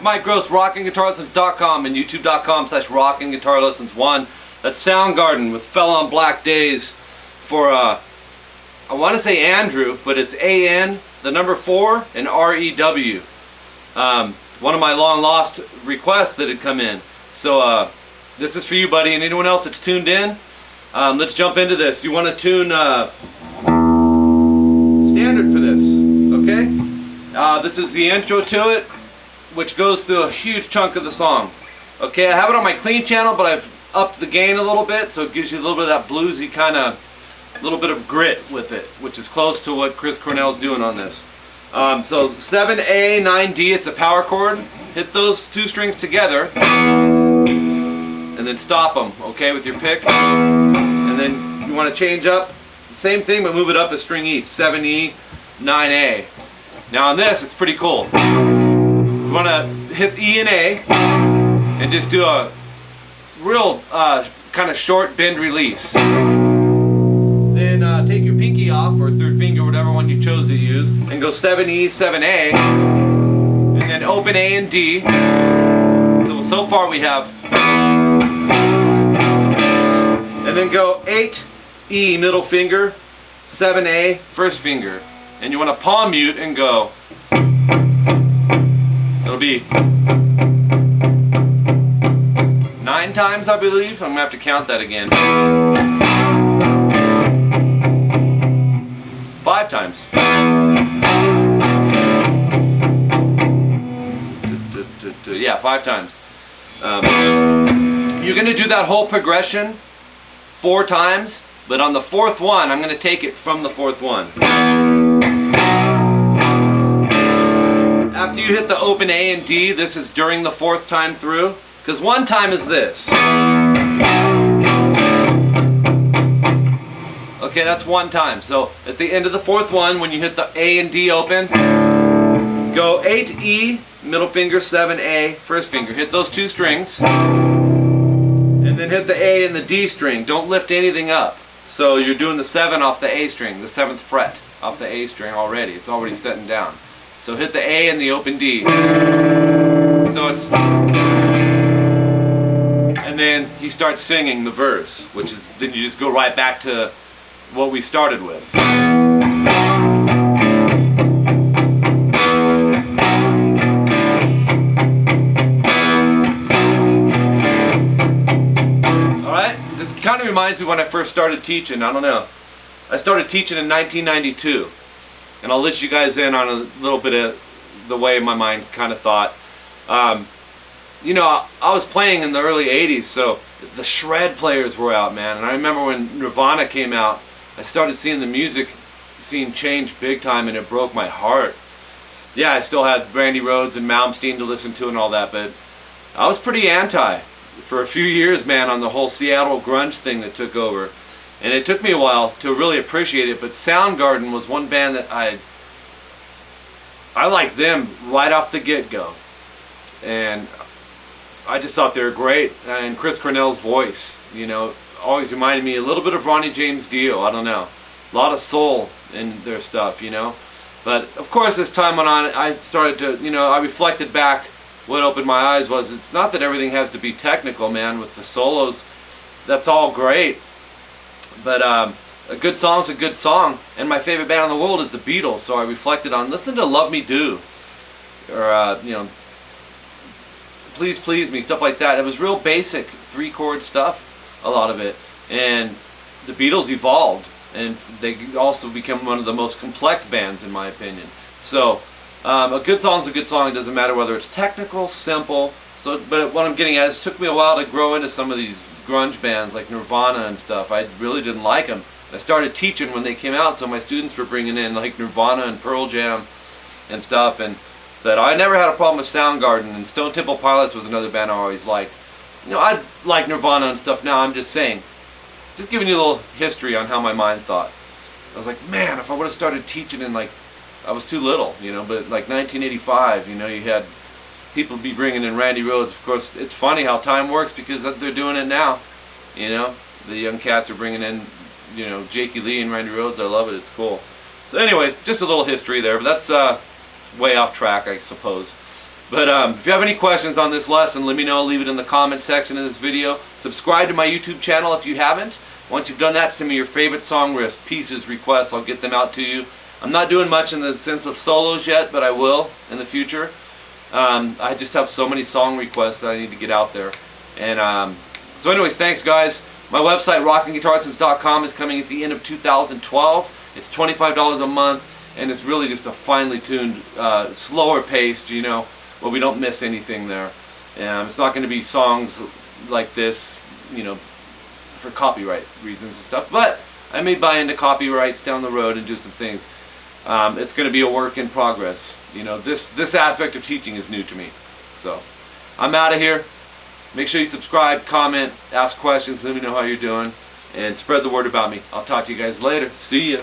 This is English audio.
Mike Gross, rockinguitarlessons.com and youtube.com/rockinguitarlessons1. That's Soundgarden with Fell on Black Days for, I want to say Andrew, but it's A-N, the number 4, and R-E-W. One of my long lost requests that had come in. So this is for you, buddy, and anyone else that's tuned in. Let's jump into this. You want to tune standard for this, okay? This is the intro to it, which goes through a huge chunk of the song. Okay, I have it on my clean channel, but I've upped the gain a little bit, so it gives you a little bit of that bluesy kind of, little bit of grit with it, which is close to what Chris Cornell's doing on this. So 7A, 9D, it's a power chord. Hit those two strings together, and then stop them, okay, with your pick. And then you want to change up, the same thing, but move it up a string each, 7E, 9A. Now on this, it's pretty cool. You want to hit E and A, and just do a real kind of short bend release. Then take your pinky off, or third finger, whatever one you chose to use, and go 7E, 7A, and then open A and D. So far we have, and then go 8E, middle finger, 7A, first finger. And you want to palm mute and go. It'll be 9 times, I believe. I'm going to have to count that again. 5 times. Yeah, 5 times. You're going to do that whole progression 4 times, but on the 4th one, I'm going to take it from the 4th one. After you hit the open A and D, this is during the 4th time through, because 1 time is this. Okay, that's 1 time. So at the end of the 4th one, when you hit the A and D open, go 8E, middle finger, 7A, first finger. Hit those 2 strings, and then hit the A and the D string. Don't lift anything up. So you're doing the 7 off the A string, the 7th fret off the A string already. It's already setting down. So hit the A and the open D. So it's, and then he starts singing the verse, which is, then you just go right back to what we started with. Alright, this kind of reminds me when I first started teaching. I don't know. I started teaching in 1992. And I'll let you guys in on a little bit of the way my mind kind of thought. You know, I was playing in the early 80s, so the shred players were out, man. And I remember when Nirvana came out, I started seeing the music scene change big time, and it broke my heart. Yeah, I still had Randy Rhoads and Malmsteen to listen to and all that, but I was pretty anti for a few years, man, on the whole Seattle grunge thing that took over. And it took me a while to really appreciate it, but Soundgarden was one band that I liked them right off the get-go. And I just thought they were great. And Chris Cornell's voice, you know, always reminded me a little bit of Ronnie James Dio. I don't know. A lot of soul in their stuff, you know. But, of course, as time went on, I started to, you know, I reflected back. What opened my eyes was, it's not that everything has to be technical, man, with the solos. That's all great. But a good song's a good song, and my favorite band in the world is the Beatles. So I reflected on, listen to "Love Me Do," or you know, "Please Please Me," stuff like that. It was real basic 3-chord stuff, a lot of it. And the Beatles evolved, and they also became one of the most complex bands, in my opinion. So a good song's a good song. It doesn't matter whether it's technical, simple. So, but what I'm getting at is, it took me a while to grow into some of these grunge bands like Nirvana and stuff. I really didn't like them. I started teaching when they came out, so my students were bringing in like Nirvana and Pearl Jam and stuff. But I never had a problem with Soundgarden, and Stone Temple Pilots was another band I always liked. You know, I like Nirvana and stuff now. I'm just saying, just giving you a little history on how my mind thought. I was like, man, if I would have started teaching in, like, I was too little, you know, but like 1985, you know, you had people be bringing in Randy Rhoads. Of course, it's funny how time works, because they're doing it now. You know, the young cats are bringing in, you know, Jakey Lee and Randy Rhoads. I love it. It's cool. So anyways, just a little history there, but that's way off track, I suppose. But if you have any questions on this lesson, let me know. Leave it in the comment section of this video. Subscribe to my YouTube channel if you haven't. Once you've done that, send me your favorite song riffs, pieces, requests. I'll get them out to you. I'm not doing much in the sense of solos yet, but I will in the future. I just have so many song requests that I need to get out there. And so anyways, thanks guys. My website, rockinguitarlessons.com, is coming at the end of 2012. It's $25 a month, and it's really just a finely tuned, slower paced, you know, where we don't miss anything there. It's not going to be songs like this, you know, for copyright reasons and stuff, but I may buy into copyrights down the road and do some things. It's going to be a work in progress. You know, this aspect of teaching is new to me. So I'm out of here. Make sure you subscribe, comment, ask questions, let me know how you're doing, and spread the word about me. I'll talk to you guys later. See ya.